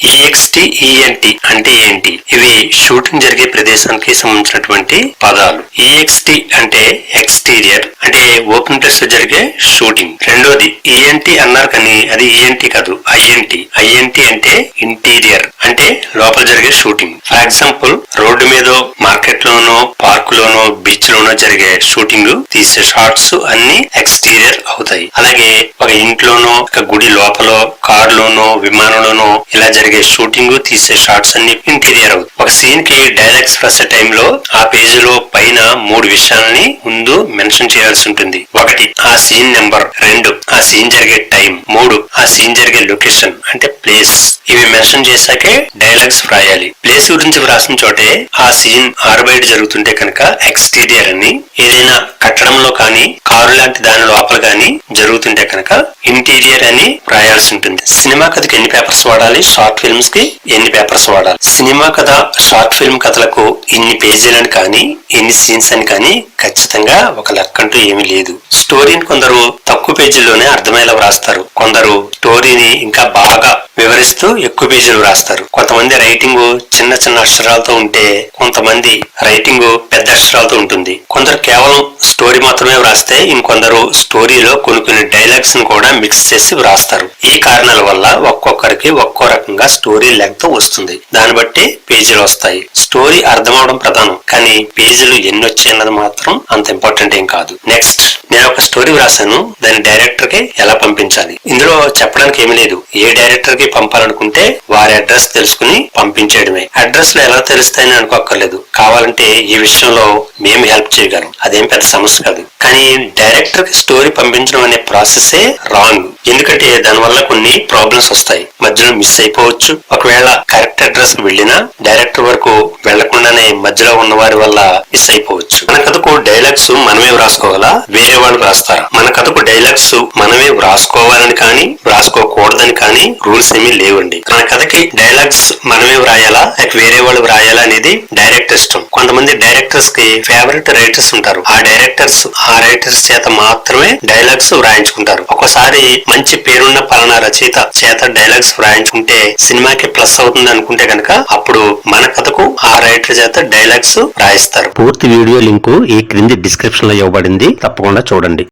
EXT ENT అంటే ఏంటి? ఇవి షూటింగ్ జరిగే ప్రదేశానికి సంబంధించినటువంటి పదాలు. ఈఎక్స్టీ అంటే ఎక్స్టీరియర్, అంటే ఓపెన్ ప్లేస్ లో జరిగే షూటింగ్. రెండోది ఈఎన్టీ అన్నారు కానీ అది ఈఎన్టీ కాదు, ఐఎన్టీ. ఐఎన్టీ అంటే ఇంటీరియర్, అంటే లోపల జరిగే షూటింగ్. ఫర్ ఎగ్జాంపుల్, రోడ్డు మీద, మార్కెట్ లోనో, పార్క్ లోనో, బీచ్ లోనో జరిగే షూటింగ్ తీసే షాట్స్ అన్ని ఎక్స్టీరియర్ అవుతాయి. అలాగే ఒక ఇంట్లోనో, ఒక గుడి లోపల, కార్ లోనో, విమానంలోనో ఇలా జరిగే షూటింగ్ తీసే షాట్స్ అన్ని ఇంటీరియర్ అవుతాయి. ఒక సీన్ కి డైలాగ్స్ రాసే టైంలో ఆ పేజీలో పైన 3 విషయాలని ముందు మెన్షన్ చేయాల్సి ఉంటుంది. 1 ఆ సీన్ నెంబర్, 2 ఆ సీన్ జరిగే టైం, 3 ఆ సీన్ జరిగే లొకేషన్ అంటే ప్లేస్. ఇవి మెన్షన్ చేశాకే డైలాగ్స్ వ్రాయాలి. ప్లేస్ గురించి వ్రాసిన చోటే ఆ సీన్ ఆరుబయట జరుగుతుంటే కనుక ఎక్స్టీరియర్ అని, ఏదైనా కట్టడంలో కానీ, కారు లాంటి దాని లోపల కానీ జరుగుతుంటే కనుక ఇంటీరియర్ అని వ్రాయాల్సి ఉంటుంది. సినిమా కథకి ఎన్ని పేపర్స్ వాడాలి, షార్ట్ ఫిల్మ్స్ కి ఎన్ని పేపర్స్ వాడాలి? సినిమా కథ, షార్ట్ ఫిల్మ్ కథలకు ఇన్ని పేజీలని కానీ, ఎన్ని సీన్స్ అని కానీ ఖచ్చితంగా ఒక లెక్కంటూ ఏమీ లేదు. స్టోరీని కొందరు తక్కువ పేజీల్లోనే అర్థమయ్యేలా వ్రాస్తారు, కొందరు స్టోరీని ఇంకా బాగా వివరిస్తూ ఎక్కువ పేజీలు వ్రాస్తారు. కొంతమంది రైటింగ్ చిన్న చిన్న అక్షరాలతో ఉంటే, కొంతమంది రైటింగ్ పెద్ద అక్షరాలతో ఉంటుంది. కొందరు కేవలం స్టోరీ మాత్రమే వ్రాస్తే, ఇంకొందరు స్టోరీలో కొన్ని డైలాగ్స్ ని కూడా మిక్స్ చేసి వ్రాస్తారు. ఈ కారణాల వల్ల ఒక్కొక్కరికి ఒక్కో రకంగా స్టోరీ లెంగ్త్ వస్తుంది. దాన్ని బట్టి పేజీలు వస్తాయి. స్టోరీ అర్థం అవడం ప్రధానం, కానీ పేజీలు ఎన్ని వచ్చాయన్నది మాత్రం అంత ఇంపార్టెంట్ ఏం కాదు. నెక్స్ట్, నేను ఒక స్టోరీ వ్రాసాను, దాన్ని డైరెక్టర్ కి ఎలా పంపించాలి? ఇందులో చెప్పడానికి ఏమీ లేదు. ఏ డైరెక్టర్ కి పంపాలనుకుంటే వారి అడ్రస్ తెలుసుకుని పంపించేయడమే. అడ్రస్ లో ఎలా తెలుస్తాయని అనుకోక్కర్లేదు. కావాలంటే ఈ విషయంలో మేము హెల్ప్ చేయగలం, అదేం పెద్ద సమస్య కాదు. కానీ డైరెక్టర్ కి స్టోరీ పంపించడం అనే ప్రాసెసే రాంగ్. ఎందుకంటే దానివల్ల కొన్ని ప్రాబ్లమ్స్ వస్తాయి, మధ్యలో మిస్ అయిపోవచ్చు. ఒకవేళ కరెక్ట్ అడ్రస్ కు వెళ్ళినా డైరెక్టర్ వరకు వెళ్లకుండానే మధ్యలో ఉన్న వారి వల్ల మిస్ అయిపోవచ్చు. మన కథకు డైలాగ్స్ మనమే వ్రాసుకోగలా, వేరే వాళ్ళు వ్రాస్తారా? మన కథకు డైలాగ్స్ మనమే వ్రాసుకోవాలని కానీ, వ్రాసుకోకూడదని కానీ రూల్స్ ఏమీ లేవండి. మన కథకి డైలాగ్స్ మనమే వ్రాయాలా, వేరే వాళ్ళు వ్రాయాలా అనేది డైరెక్టర్ ఇష్టం. కొంతమంది డైరెక్టర్స్ కి ఫేవరెట్ రైటర్స్ ఉంటారు. ఆ రైటర్స్ చేత మాత్రమే డైలాగ్స్ వ్రాయించుకుంటారు. ఒక్కోసారి మంచి పేరున్న పలానా రచయిత చేత డైలాగ్స్ వ్రాయించుకుంటే సినిమాకి ప్లస్ అవుతుంది అనుకుంటే కనుక అప్పుడు మన కథకు ఆ రైటర్ చేత డైలాగ్స్ వ్రాయిస్తారు. పూర్తి వీడియో లింకు ఈ క్రింది డిస్క్రిప్షన్ లో ఇవ్వబడింది, తప్పకుండా చూడండి.